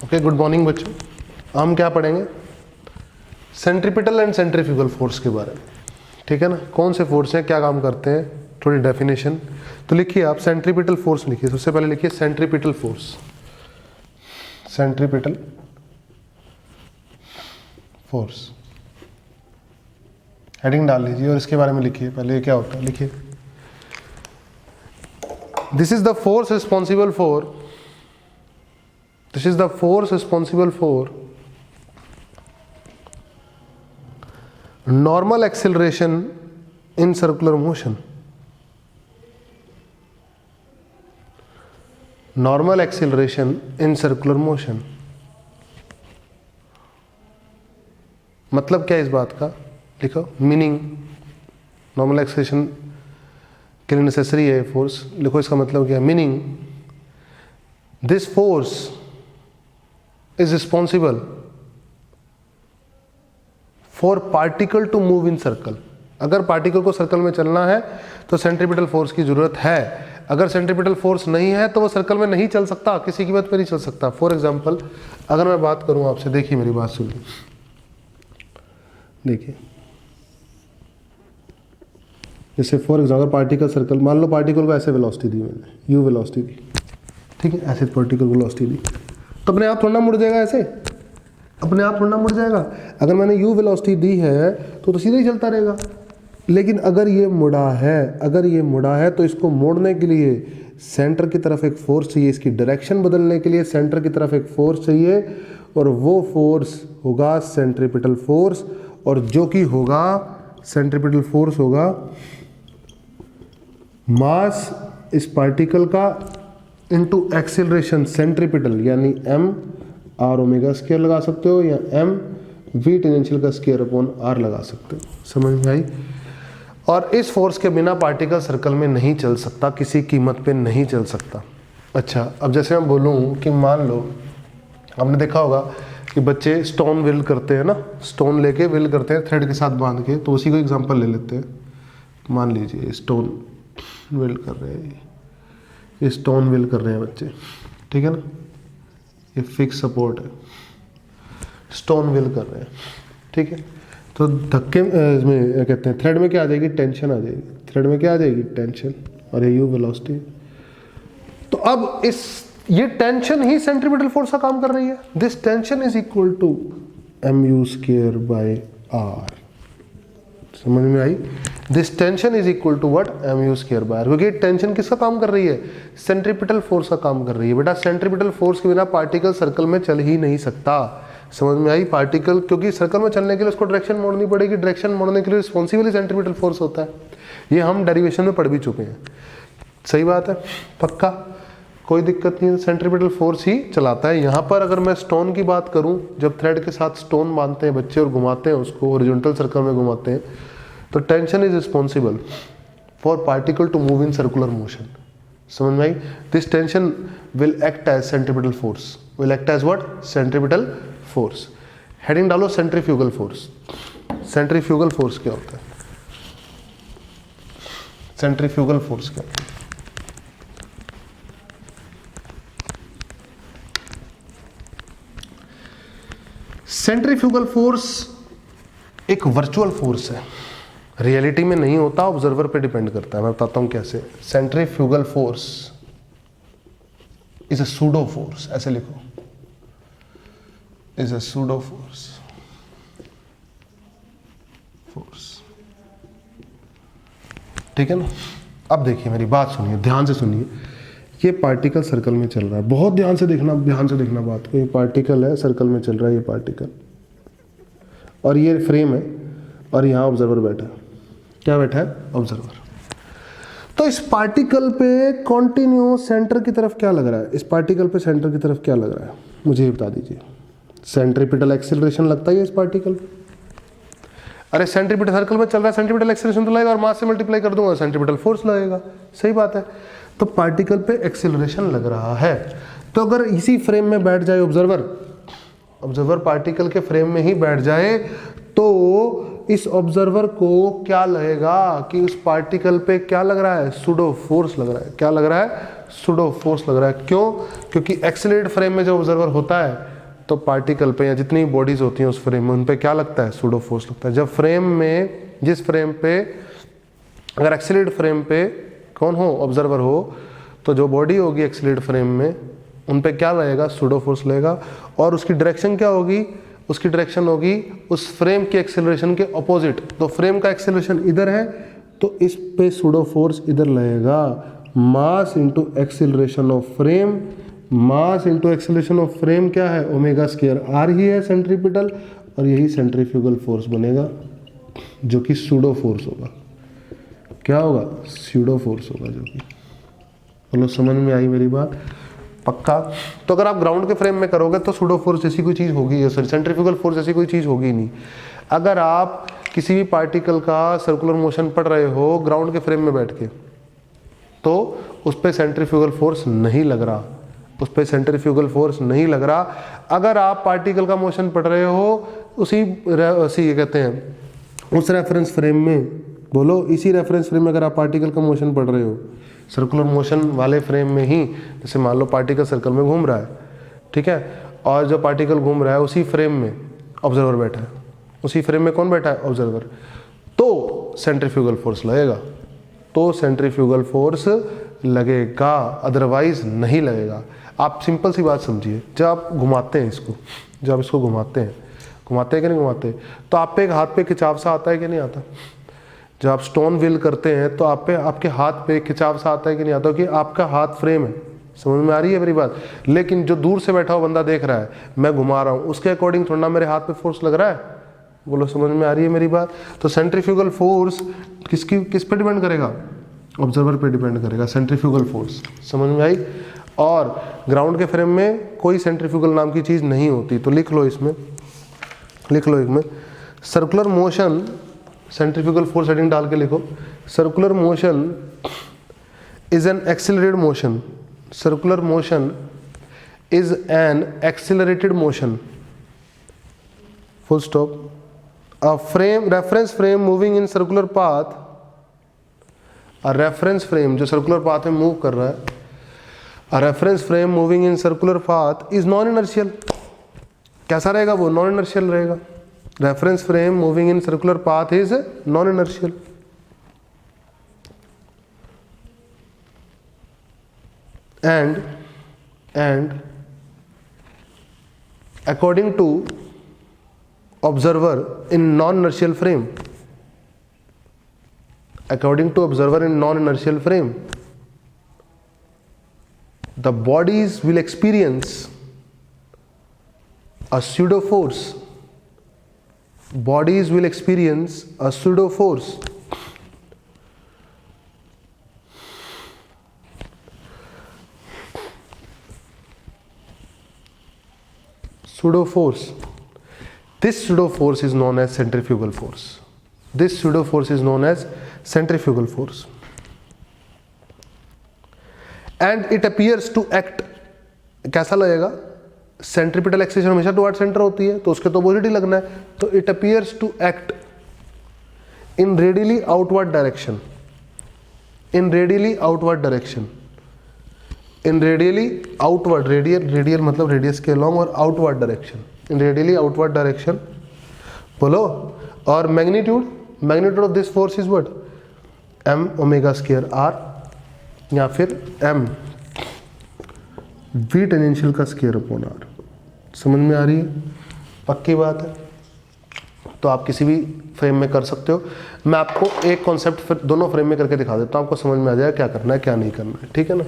Okay, good morning बच्चों। हम क्या पढ़ेंगे? सेंट्रीपिटल एंड सेंट्रीफ्यूगल फोर्स के बारे में, ठीक है ना। कौन से फोर्स हैं, क्या काम करते हैं, थोड़ी डेफिनेशन। तो लिखिए आप सेंट्रीपिटल फोर्स लिखिए। सबसे पहले लिखिए centripetal force. Centripetal force heading डाल लीजिए और इसके बारे में लिखिए। पहले ये क्या होता है लिखिए। This is the force responsible for This is the force responsible for normal acceleration in circular motion. Normal acceleration in circular motion. मतलब क्या है इस बात का? लिखो मीनिंग। नॉर्मल एक्सेलरेशन के लिए नेसेसरी है फोर्स। लिखो इसका मतलब क्या है। Meaning, this force is responsible for particle to move in circle. अगर पार्टिकल को सर्कल में चलना है तो सेंट्रीपिटल फोर्स की जरूरत है। अगर सेंट्रीपिटल फोर्स नहीं है तो वो सर्कल में नहीं चल सकता, किसी कीमत पे नहीं चल सकता। फॉर एग्जांपल अगर मैं बात करूं आपसे, देखिए मेरी बात सुनिए। देखिए जैसे फॉर एग्जांपल पार्टिकल सर्कल, मान लो पार्टिकल को ऐसे वेलोसिटी दी मैंने, यू वेलोसिटी दी, ठीक है, ऐसे पार्टिकल को वेलोसिटी दी तो अपने आप थोड़ा ना मुड़ जाएगा, ऐसे अपने आप थोड़ा ना मुड़ जाएगा। अगर मैंने u वेलोसिटी दी है तो सीधा ही चलता रहेगा। लेकिन अगर ये मुड़ा है तो इसको मोड़ने के लिए सेंटर की तरफ एक फोर्स चाहिए, इसकी डायरेक्शन बदलने के लिए सेंटर की तरफ एक फोर्स चाहिए, और वो फोर्स होगा सेंट्रीपिटल फोर्स। और जो कि होगा सेंट्रीपिटल फोर्स होगा मास इस पार्टिकल का इनटू एक्सेलरेशन सेंट्रीपिटल, यानी m r ओमेगा स्क्वायर लगा सकते हो या m v टेंजेंशियल का स्क्वायर अपॉन r लगा सकते हो। समझ में आई? और इस फोर्स के बिना पार्टिकल सर्कल में नहीं चल सकता, किसी कीमत पे नहीं चल सकता। अच्छा, अब जैसे मैं बोलूँ कि मान लो, हमने देखा होगा कि बच्चे स्टोन विल करते हैं ना, स्टोन लेके विल करते हैं थ्रेड के साथ बांध के। तो उसी को एग्जाम्पल ले लेते हैं। मान लीजिए स्टोन विल कर रहे हैं, ये स्टोन विल कर रहे हैं बच्चे, ठीक है ना, ये फिक्स सपोर्ट है, स्टोन विल कर रहे हैं, ठीक है। तो धक्के इसमें क्या कहते हैं, थ्रेड में क्या आ जाएगी, टेंशन आ जाएगी। थ्रेड में क्या आ जाएगी, टेंशन, और ये यू वेलोसिटी। तो अब ये टेंशन ही सेंट्रीपिटल फोर्स का काम कर रही है। This tension is equal to mu square by r। समझ में आई? This tension is equal to what, mu square by r। क्योंकि टेंशन किसका काम कर रही है, सेंट्रीपिटल फोर्स का काम कर रही है। बेटा सेंट्रीपिटल फोर्स के बिना पार्टिकल सर्कल में चल ही नहीं सकता। समझ में आई? पार्टिकल, क्योंकि सर्कल में चलने के लिए उसको डायरेक्शन मोड़नी पड़ेगी, डायरेक्शन मोड़ने के लिए रिस्पॉन्सिबल सेंट्रीपिटल फोर्स होता है। ये हम डेरिवेशन में पढ़ भी चुके हैं। सही बात है, पक्का, कोई दिक्कत नहीं है। सेंट्रीपिटल फोर्स ही चलाता है। यहाँ पर अगर मैं स्टोन की बात करूँ, जब थ्रेड के साथ स्टोन बांधते हैं बच्चे और घुमाते हैं उसको हॉरिजॉन्टल सर्कल में घुमाते हैं, तो tension is responsible for particle to move in circular motion. समझ में आई? This tension will act as centripetal force, will act as what, centripetal force. Heading डालो सेंट्रीफ्यूगल फोर्स। सेंट्रीफ्यूगल फोर्स क्या होता है? सेंट्रीफ्यूगल फोर्स क्या होता है? सेंट्रीफ्यूगल फोर्स एक वर्चुअल फोर्स है, रियलिटी में नहीं होता, ऑब्जर्वर पे डिपेंड करता है। मैं बताता हूं कैसे। Centrifugal force is a pseudo force, ऐसे लिखो, इज अ सूडो फोर्स। ठीक है ना। अब देखिए मेरी बात सुनिए, ध्यान से सुनिए। ये पार्टिकल सर्कल में चल रहा है, बहुत ध्यान से देखना बात को। ये पार्टिकल है, सर्कल में चल रहा है ये पार्टिकल, और ये फ्रेम है, और यहाँ ऑब्जर्वर बैठा है। क्या बैठा है? ऑब्जर्वर। तो इस पार्टिकल पे कॉन्टिन्यू सेंटर की तरफ क्या लग रहा है? इस पार्टिकल पे सेंटर की तरफ क्या लग रहा है, मुझे ये बता दीजिए। सेंट्रीपिटल एक्सीलरेशन लगता है इस पार्टिकल पे। अरे सेंट्रीपिटल सर्कल में चल रहा है, सेंट्रीपिटल एक्सीलरेशन तो लगेगा, और मास से मल्टीप्लाई कर दूंगा, सेंट्रीपिटल फोर्स लगेगा। सही बात है। तो पार्टिकल पे एक्सीलरेशन लग रहा है। तो अगर इसी फ्रेम में बैठ जाए ऑब्जर्वर पार्टिकल के फ्रेम में ही बैठ जाए, तो इस ऑब्जर्वर को क्या लगेगा कि उस पार्टिकल पे क्या लग रहा है? सूडो फोर्स लग रहा है। क्या लग रहा है? सूडो फोर्स लग रहा है। क्यों? क्योंकि एक्सेलरेटेड फ्रेम में जो ऑब्जर्वर होता है तो पार्टिकल पे या जितनी बॉडीज होती हैं उस फ्रेम में उन पे क्या लगता है? सूडो फोर्स लगता है। जब फ्रेम में, जिस फ्रेम पे अगर एक्सेलरेटेड फ्रेम पे कौन हो? ऑब्जर्वर हो, तो जो बॉडी होगी एक्सेलरेटेड फ्रेम में उन पे क्या लगेगा? सूडो फोर्स लगेगा। और उसकी डायरेक्शन क्या होगी? उसकी डायरेक्शन होगी उस फ्रेम के एक्सेलरेशन के अपोजिट। तो फ्रेम का एक्सेलरेशन इधर है तो इस पे सूडो फोर्स इधर लगेगा। Mass into acceleration of frame, mass into acceleration of frame क्या है? ओमेगा स्क्वायर आर ही है सेंट्रीपिटल, और यही सेंट्रीफ्यूगल फोर्स बनेगा जो कि सूडो फोर्स होगा। क्या होगा? सूडो फोर्स होगा जो कि। बोलो समझ में आई मेरी बात? पक्का? तो अगर आप ग्राउंड के फ्रेम में करोगे तो सूडो फोर्स जैसी कोई चीज़ होगी, सॉरी सेंट्रीफ्यूगल फोर्स जैसी कोई चीज़ होगी नहीं। अगर आप किसी भी पार्टिकल का सर्कुलर मोशन पढ़ रहे हो ग्राउंड के फ्रेम में बैठ के, तो उस पर सेंट्रीफ्यूगल फोर्स नहीं लग रहा, उस पर सेंट्रीफ्यूगल फोर्स नहीं लग रहा। अगर आप पार्टिकल का मोशन पढ़ रहे हो उसी ये कहते हैं उस रेफरेंस फ्रेम में, बोलो इसी रेफरेंस फ्रेम में अगर आप पार्टिकल का मोशन पढ़ रहे हो, सर्कुलर मोशन वाले फ्रेम में ही, जैसे मान लो पार्टिकल सर्कल में घूम रहा है, ठीक है, और जो पार्टिकल घूम रहा है उसी फ्रेम में ऑब्जर्वर बैठा है, उसी फ्रेम में कौन बैठा है? ऑब्जर्वर। तो सेंट्रीफ्यूगल फोर्स लगेगा, तो सेंट्रीफ्यूगल फोर्स लगेगा, अदरवाइज नहीं लगेगा। आप सिंपल सी बात समझिए, जब आप घुमाते हैं इसको, जब आप इसको घुमाते हैं कि नहीं घुमाते, तो आप पे एक हाथ पे खिंचाव सा आता है कि नहीं आता? जब आप स्टोन व्हील करते हैं तो आप पे, आपके हाथ पे खिंचाव सा आता है कि नहीं आता? कि आपका हाथ फ्रेम है, समझ में आ रही है मेरी बात? लेकिन जो दूर से बैठा हुआ बंदा देख रहा है, मैं घुमा रहा हूँ, उसके अकॉर्डिंग थोड़ा ना मेरे हाथ पे फोर्स लग रहा है। बोलो समझ में आ रही है मेरी बात? तो सेंट्रीफ्यूगल फोर्स किस पे डिपेंड करेगा? ऑब्जर्वर पे डिपेंड करेगा सेंट्रीफ्यूगल फोर्स। समझ में आई? और ग्राउंड के फ्रेम में कोई सेंट्रीफ्यूगल नाम की चीज़ नहीं होती। तो लिख लो इसमें, लिख लो इसमें circular motion, centrifugal force heading डाल के लिखो, circular motion is an accelerated motion, circular motion is an accelerated motion, full stop. A frame, reference frame moving in circular path, a reference frame जो सर्कुलर पाथ में move कर रहा है, a reference frame moving in circular path is non inertial. कैसा रहेगा वो? Non inertial रहेगा। Reference frame moving in circular path is non inertial. and according to observer in non-inertial frame, according to observer in non-inertial frame, the bodies will experience a pseudo force, bodies will experience a pseudo force pseudo force. This pseudo force is known as centrifugal force. This pseudo force is known as centrifugal force. And it appears to act, कैसा लगेगा? Centripetal acceleration हमेशा toward centre होती है, तो उसके तो opposite ही लगना है। तो it appears to act in radially outward direction, in radially outward direction, in radially outward, radial मतलब रेडियस के अलॉन्ग, और outward direction, in radially outward direction. बोलो। और magnitude of this force is what? m omega square r, या फिर m v tangential का square upon r। समझ में आ रही है? पक्की बात है। तो आप किसी भी फ्रेम में कर सकते हो। मैं आपको एक कॉन्सेप्ट फिर दोनों फ्रेम में करके दिखा देता हूँ, आपको समझ में आ जाएगा क्या करना है क्या नहीं करना है, ठीक है ना।